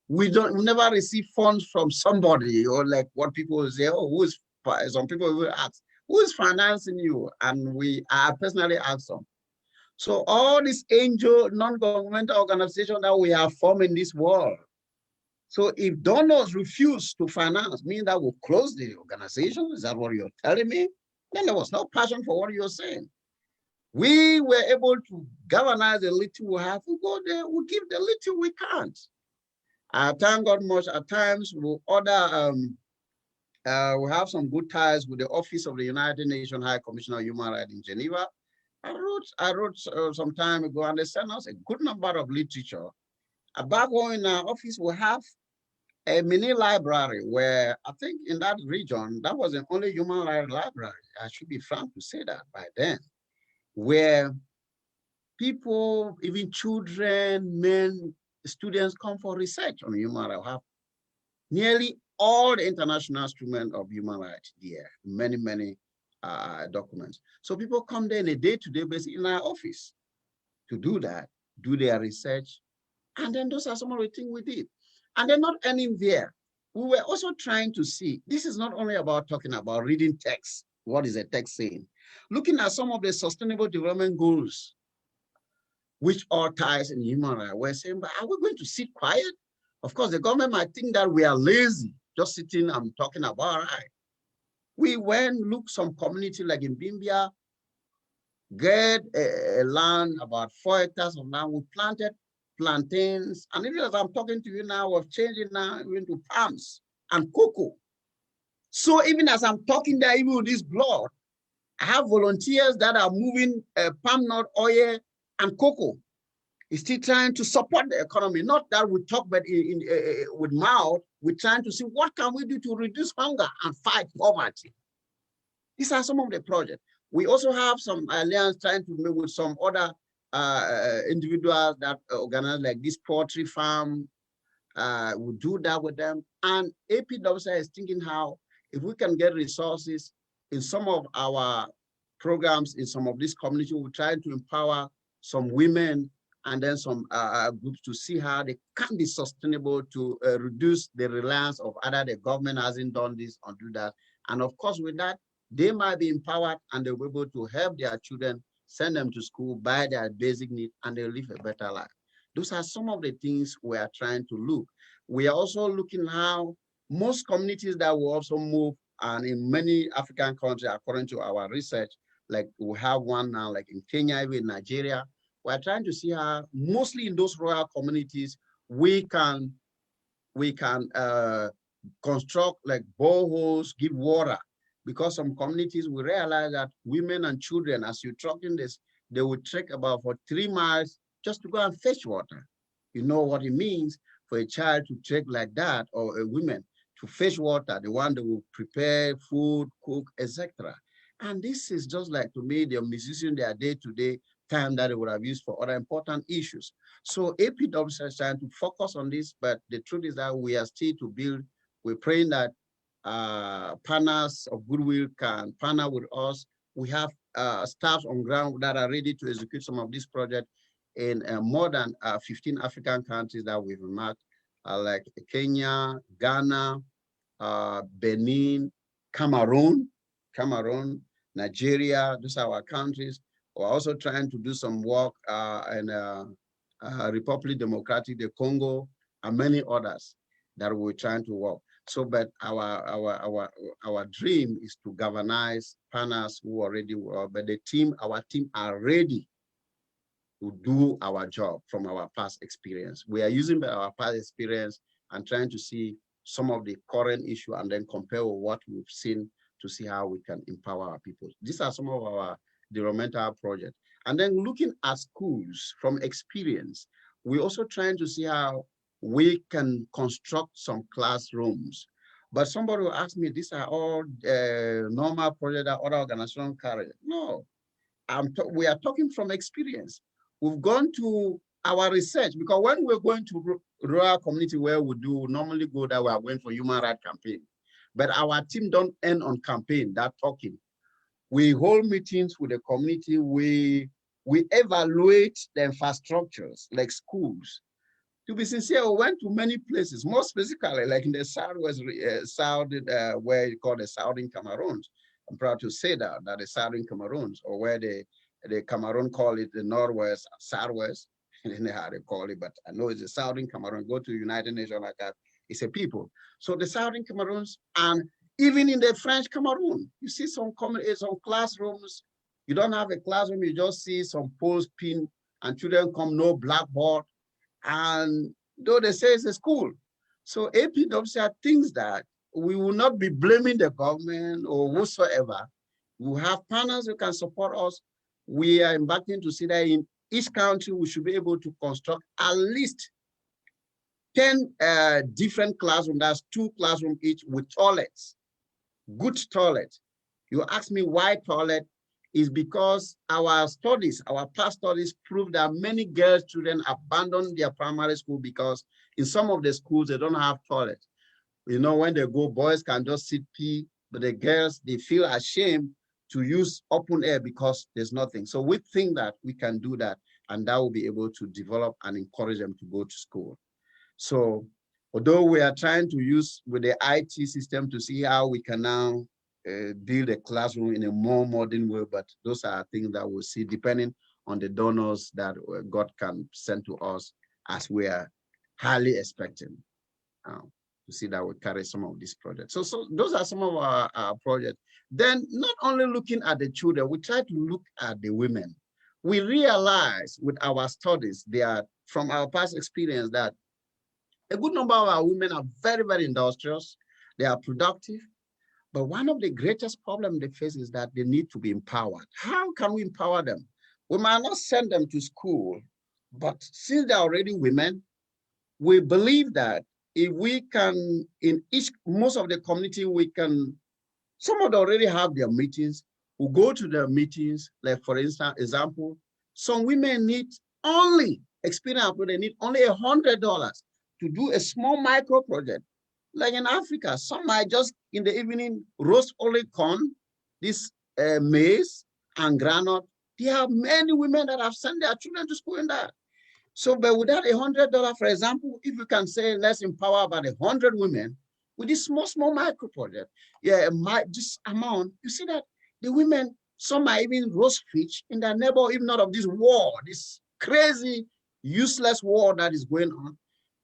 [SPEAKER 2] We never receive funds from somebody, or like what people say, oh, some people will ask, who is financing you? And I personally ask them. So all these angel non-governmental organizations that we have formed in this world. So if donors refuse to finance, mean that we'll close the organization? Is that what you're telling me? Then there was no passion for what you're saying. We were able to galvanize the little we have. We go there, we give the little we can't. I thank God much. At times, we have some good ties with the Office of the United Nations High Commissioner of Human Rights in Geneva. I wrote some time ago, and they sent us a good number of literature. Back home in our office, we have a mini library where I think in that region, that was the only human rights library. I should be frank to say that by then, where people, even children, men, students come for research on human rights. Have nearly all the international instruments of human rights there, many documents. So people come there in a day-to-day basis in our office to do that, do their research. And then those are some of the things we did. And they're not ending there. We were also trying to see, this is not only about talking about reading text. What is a text saying? Looking at some of the sustainable development goals, which all ties in human rights. We're saying, but are we going to sit quiet? Of course, the government might think that we are lazy, just sitting and talking about it. We went, look some community like in Bimbia, get a land, about 4 hectares of land. We planted plantains. And even as I'm talking to you now, we're changing now into palms and cocoa. So even as I'm talking there, even with this blood, I have volunteers that are moving palm nut oil and cocoa. It's still trying to support the economy. Not that we talk, but with mouth, we're trying to see what can we do to reduce hunger and fight poverty. These are some of the projects. We also have some alliance trying to meet with some other individuals that organize like this poultry farm. We do that with them. And APWCR is thinking how, if we can get resources in some of our programs, in some of these communities, we're trying to empower some women and then some groups to see how they can be sustainable to reduce the reliance of either the government hasn't done this or do that. And of course, with that, they might be empowered and they'll be able to help their children, send them to school, buy their basic needs, and they'll live a better life. Those are some of the things we are trying to look. We are also looking how most communities that will also move, and in many African countries, according to our research, like we have one now, like in Kenya, even Nigeria, we're trying to see how mostly in those rural communities, we can construct like boreholes, give water, because some communities we realize that women and children, as you're talking this, they would trek about for 3 miles just to go and fetch water. You know what it means for a child to trek like that, or a woman to fetch water, the one that will prepare food, cook, etc. And this is just like, to me, they're misusing their day-to-day time that they would have used for other important issues. So APWCR is trying to focus on this, but the truth is that we are still to build. We're praying that partners of goodwill can partner with us We have staffs on ground that are ready to execute some of these projects in more than 15 African countries that we've marked, like Kenya, Ghana, Benin, Cameroon, Nigeria. Those are our countries. We're also trying to do some work in Republic Democratic, the Congo, and many others that we're trying to work. So, but our dream is to galvanize partners who already work, but our team are ready to do our job from our past experience. We are using our past experience and trying to see some of the current issue and then compare with what we've seen to see how we can empower our people. These are some of our developmental projects. And then looking at schools from experience, we're also trying to see how we can construct some classrooms. But somebody will ask me, these are all normal projects that other organizations carry. No, we are talking from experience. We've gone to our research because when we're going to rural community where we do normally go that we are going for human rights campaign, but our team don't end on campaign, that talking. We hold meetings with the community. We evaluate the infrastructures like schools. To be sincere, we went to many places, more specifically like in the southwest, where you call the Southern Cameroons. I'm proud to say that the Southern Cameroons, or where the Cameroon call it the Northwest, Southwest, I don't know how they call it, but I know it's the Southern Cameroon. Go to United Nations like that, it's a people. So the Southern Cameroons, and even in the French Cameroon, you see some classrooms. You don't have a classroom, you just see some poles pinned and children come, no blackboard. And though they say it's a school. So APWCR thinks that we will not be blaming the government or whosoever. We have partners who can support us. We are embarking to see that in each country, we should be able to construct at least 10 different classrooms. That's 2 classrooms each with toilets, good toilet. You ask me why toilet? Is because our past studies prove that many girls children abandon their primary school because in some of the schools, they don't have toilets. You know, when they go, boys can just sit pee, but the girls, they feel ashamed to use open air because there's nothing. So we think that we can do that, and that will be able to develop and encourage them to go to school. So although we are trying to use with the IT system to see how we can now build a classroom in a more modern way, but those are things that we'll see depending on the donors that God can send to us, as we are highly expecting to see that we carry some of these projects. So those are some of our projects. Then not only looking at the children, we try to look at the women. We realize with our studies, from our past experience, that a good number of our women are very, very industrious. They are productive. But one of the greatest problems they face is that they need to be empowered. How can we empower them? We might not send them to school, but since they're already women, we believe that if we can, most of the community, some of them already have their meetings. We go to their meetings, like for example, some women need only, they need only $100 to do a small micro project. Like in Africa, some might just in the evening roast only corn, this maize and granite. There are many women that have sent their children to school in that. So, but without $100, for example, if you can say let's empower about 100 women with this small micro project, this amount, you see that the women, some might even roast fish in their neighbor, if not of this war, this crazy, useless war that is going on.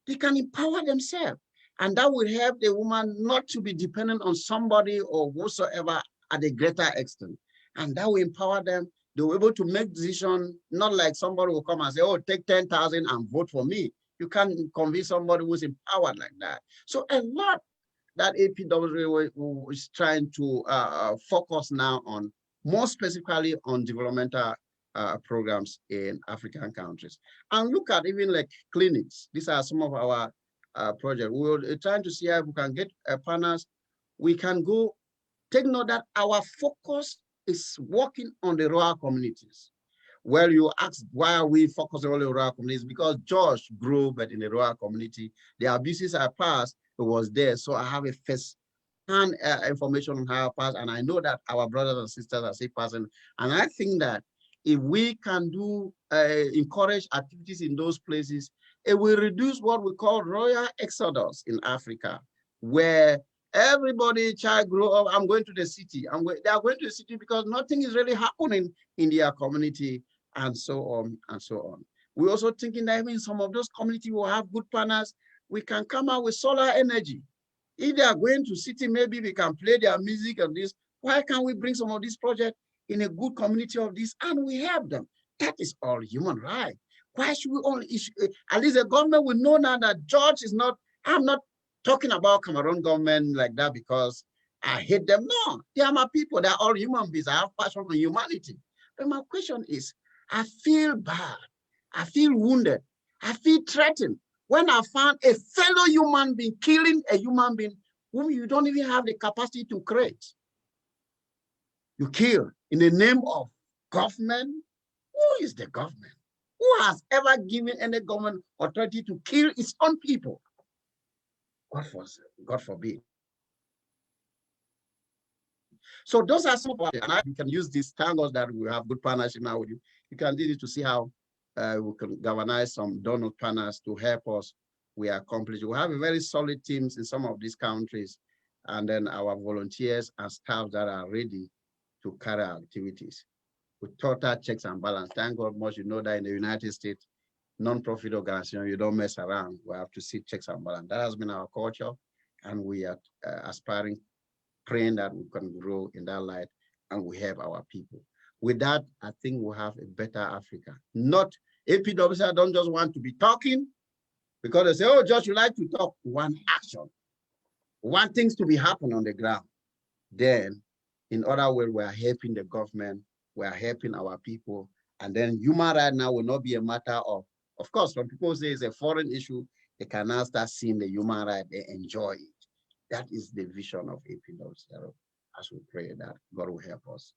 [SPEAKER 2] They can empower themselves. And that will help the woman not to be dependent on somebody or whatsoever at a greater extent. And that will empower them. They will be able to make decisions, not like somebody will come and say, oh, take 10,000 and vote for me. You can't convince somebody who's empowered like that. So a lot that APWCR is trying to focus now on, more specifically on developmental programs in African countries. And look at even like clinics. These are some of our project. We're trying to see how we can get partners. We can go take note that our focus is working on the rural communities. Well, you ask why are we focusing on the rural communities? Because George grew but in the rural community. The abuses I passed, it was there. So I have a first information on how pass, and I know that our brothers and sisters are still passing. And I think that if we can do encourage activities in those places, it will reduce what we call royal exodus in Africa, where everybody child grow up. I'm going to the city. They are going to the city because nothing is really happening in their community, and so on and so on. We're also thinking that even some of those communities will have good partners. We can come out with solar energy. If they are going to city, maybe we can play their music and this. Why can't we bring some of these projects in a good community of this and we help them? That is all human right. Why should we only issue? At least the government will know now that George is not, I'm not talking about Cameroon government like that because I hate them. No, they are my people. They are all human beings. I have passion for humanity. But my question is, I feel bad. I feel wounded. I feel threatened when I found a fellow human being killing a human being whom you don't even have the capacity to create. You kill in the name of government. Who is the government? Who has ever given any government authority to kill its own people? God forbid. So those are some of our, and you can use this, thank us that we have good partnership now with you. You can do this to see how we can galvanize some donor partners to help us. We accomplish. We have a very solid teams in some of these countries, and then our volunteers and staff that are ready to carry out activities with total checks and balance. Thank God much you know that in the United States, non-profit organization, you don't mess around. We have to see checks and balance. That has been our culture, and we are aspiring, praying that we can grow in that light and we help our people. With that, I think we'll have a better Africa. Not APWCR don't just want to be talking because they say, oh, Josh, you like to talk. One action. Want things to be happening on the ground. Then, in other words, we are helping the government, we are helping our people, and then human right now will not be a matter of course, when people say it's a foreign issue, they can now start seeing the human right, they enjoy it. That is the vision of APWCR. As we pray that God will help us.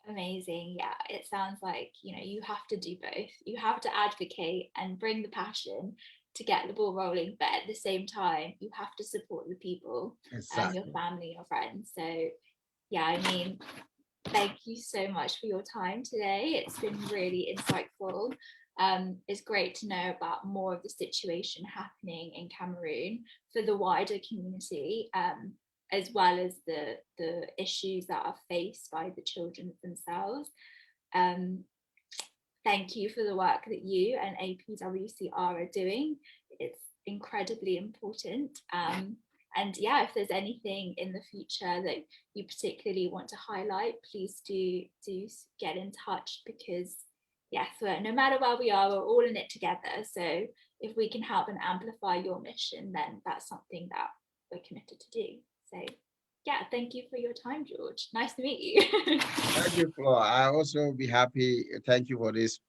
[SPEAKER 1] Amazing. Yeah, it sounds like, you have to do both. You have to advocate and bring the passion to get the ball rolling, but at the same time, you have to support the people and your family, your friends. So yeah, I mean, thank you so much for your time today. It's been really insightful. It's great to know about more of the situation happening in Cameroon for the wider community, as well as the issues that are faced by the children themselves. Thank you for the work that you and APWCR are doing. It's incredibly important. And yeah, if there's anything in the future that you particularly want to highlight, please do get in touch, because yes, no matter where we are, we're all in it together. So if we can help and amplify your mission, then that's something that we're committed to do. So yeah, thank you for your time, George. Nice to meet you.
[SPEAKER 2] Thank you, Flo. I also be happy. Thank you for this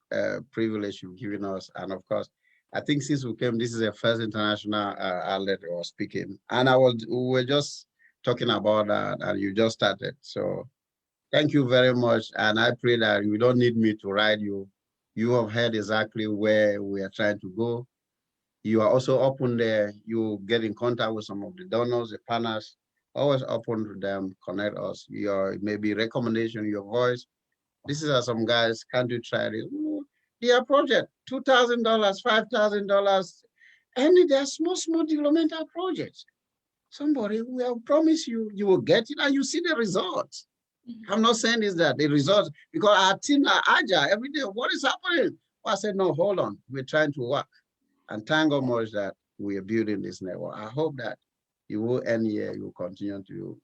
[SPEAKER 2] privilege you've given us. And of course, I think since we came, this is the first international outlet we were speaking. And we were just talking about that, and you just started. So thank you very much. And I pray that you don't need me to write you. You have heard exactly where we are trying to go. You are also open there. You get in contact with some of the donors, the partners. Always open to them, connect us. Your maybe recommendation, your voice. This is how some guys can't do try it. Their project, $2,000, $5,000, and they're small developmental projects. Somebody will promise you, you will get it and you see the results. I'm not saying is that the results, because our team are agile every day. What is happening? Well, I said, no, hold on. We're trying to work. And thank God much that we are building this network. I hope that you will end here, you will continue to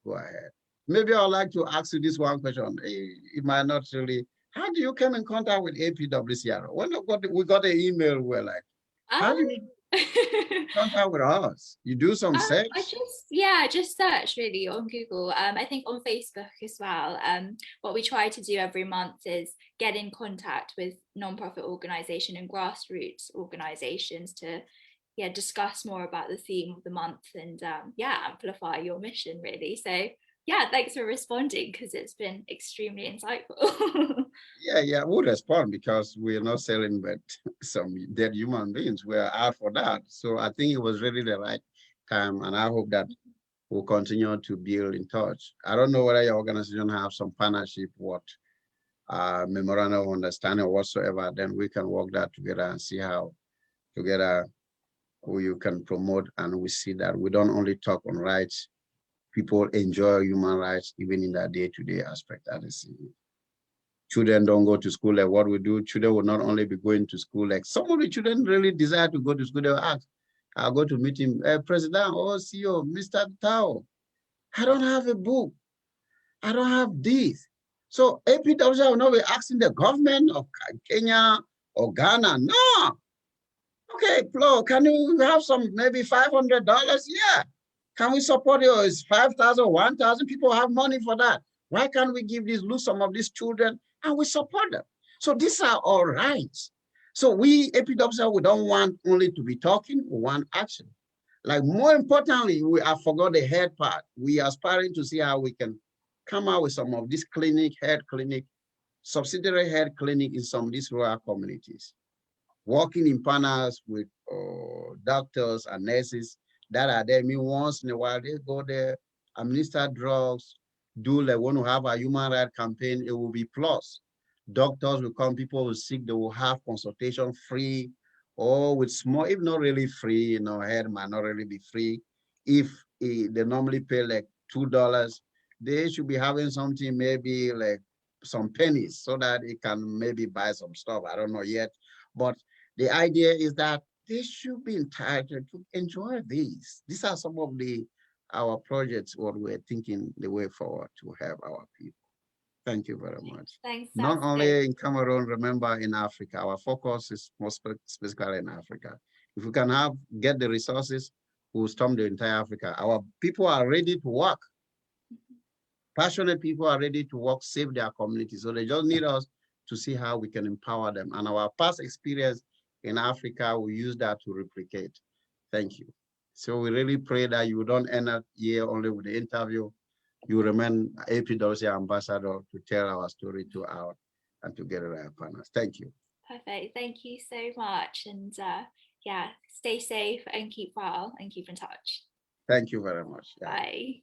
[SPEAKER 2] go ahead. Maybe I'd like to ask you this one question. It might not really. How do you come in contact with APWCR? When we got an email, we're like, how do you contact with us? You do some search?
[SPEAKER 1] I just search really on Google. I think on Facebook as well. What we try to do every month is get in contact with non-profit organisation and grassroots organisations to discuss more about the theme of the month and amplify your mission really. So yeah, thanks for responding, because it's been extremely insightful.
[SPEAKER 2] Yeah, we'll respond because we're not selling but some dead human beings. We're out for that. So I think it was really the right time, and I hope that we'll continue to build in touch. I don't know whether your organization have some partnership, what memorandum of understanding or whatsoever, then we can work that together and see how together you can promote, and we see that we don't only talk on rights, people enjoy human rights even in their day-to-day aspect. That is it. Children don't go to school, like what we do, children will not only be going to school, like some of the children really desire to go to school, they'll ask, I'll go to meet him, President or CEO, Mr. Tawoh, I don't have a book, I don't have this. So APWCR will not be asking the government of Kenya or Ghana, no. Okay, Flo, can you have some, maybe $500? Yeah. Can we support you? It's 5,000, 1,000 people have money for that. Why can't we give these, lose some of these children and we support them? So these are all rights. So we APWCR, we don't want only to be talking, we want action. Like more importantly, I forgot the head part. We are aspiring to see how we can come out with some of this head clinic, subsidiary head clinic in some of these rural communities. Working in panels with doctors and nurses that are there. I mean, once in a while, they go there, administer drugs, do like want to have a human rights campaign, it will be plus. Doctors will come, people will sick, they will have consultation free or with small, if not really free, you know, head might not really be free. If they normally pay like $2, they should be having something maybe like some pennies so that it can maybe buy some stuff. I don't know yet, but the idea is that they should be entitled to enjoy these. These are some of our projects, what we're thinking the way forward to help our people. Thank you very much.
[SPEAKER 1] Thanks.
[SPEAKER 2] Not only in Cameroon, remember in Africa, our focus is most specifically in Africa. If we can get the resources, we'll storm the entire Africa. Our people are ready to work. Passionate people are ready to work, save their community. So they just need us to see how we can empower them. And our past experience in Africa, we use that to replicate. Thank you. So we really pray that you don't end up here only with the interview. You remain APWCR ambassador to tell our story to our and to get our partners. Thank you.
[SPEAKER 1] Perfect. Thank you so much. And yeah, stay safe and keep well and keep in touch.
[SPEAKER 2] Thank you very much.
[SPEAKER 1] Yeah. Bye.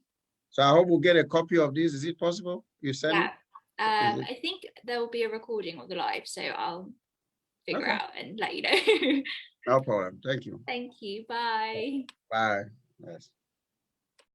[SPEAKER 2] So I hope we'll get a copy of this. Is it possible? You send it?
[SPEAKER 1] I think there will be a recording of the live, so I'll figure out and let you know.
[SPEAKER 2] No problem. Thank you.
[SPEAKER 1] Thank you. Bye.
[SPEAKER 2] Bye. Yes.